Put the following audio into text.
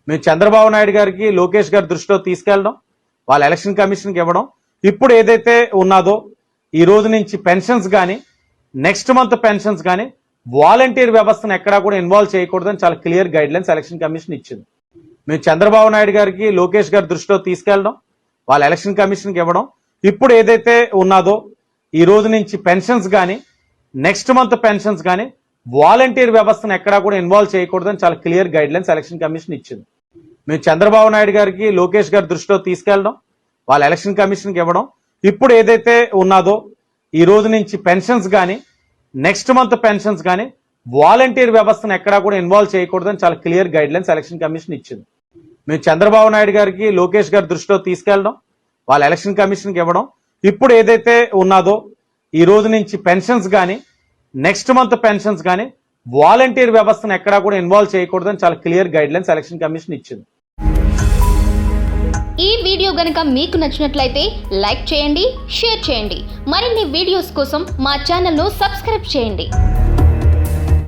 మేము చంద్రబాబు నాయుడు గారికి లోకేష్ గారి దృష్టిలో తీసుకెళ్ళడం, వాళ్ళ ఎలక్షన్ కమిషన్కి ఇవ్వడం, ఇప్పుడు ఏదైతే ఉన్నదో ఈ రోజు నుంచి పెన్షన్స్ కానీ నెక్స్ట్ మంత్ పెన్షన్స్ కానీ వాలంటీర్ వ్యవస్థను ఎక్కడా కూడా ఇన్వాల్వ్ చేయకూడదని చాలా clear guide lines election commission ఇచ్చింది. మేము చంద్రబాబు నాయుడు గారికి లోకేష్ గారి దృష్టిలో తీసుకెళ్ళడం, వాళ్ళ ఎలక్షన్ కమిషన్కి ఇవ్వడం, ఇప్పుడు ఏదైతే ఉన్నదో ఈ రోజు నుంచి పెన్షన్స్ కానీ నెక్స్ట్ మంత్ పెన్షన్స్ కానీ వాలంటీర్ వ్యవస్థను ఎక్కడా కూడా ఇన్వాల్వ్ చేయకూడదని చాలా clear guide lines election commission ఇచ్చింది. మేము చంద్రబాబు నాయుడు గారికి లోకేష్ గారి దృష్టిలో తీసుకెళ్ళడం, వాళ్ళ ఎలక్షన్ కమిషన్కి ఇవ్వడం, ఇప్పుడు ఏదైతే ఉన్నదో ఈ రోజు నుంచి పెన్షన్స్ కానీ నెక్స్ట్ మంత్ పెన్షన్స్ కానీ వాలంటీర్ వ్యవస్థను ఎక్కడా కూడా ఇన్వాల్వ్ చేయకూడదని చాలా clear guide lines election commission ఇచ్చింది. మేము చంద్రబాబు నాయుడు గారికి లోకేష్ గారి దృష్టిలో తీసుకెళ్ళడం, వాళ్ళ ఎలక్షన్ కమిషన్కి ఇవ్వడం, ఇప్పుడు ఏదైతే ఉన్నదో ఈ రోజు నుంచి పెన్షన్స్ కానీ నెక్స్ట్ మంత్ పెన్షన్స్ కానీ వాలంటీర్ వ్యవస్థను ఎక్కడా కూడా ఇన్వాల్వ్ చేయకూడదని చాలా clear guide lines election commission ఇచ్చింది. ఈ వీడియో గనుక మీకు నచ్చినట్లయితే లైక్ చేయండి, షేర్ చేయండి. మరిన్ని వీడియోస్ కోసం మా ఛానల్ను సబ్స్క్రైబ్ చేయండి.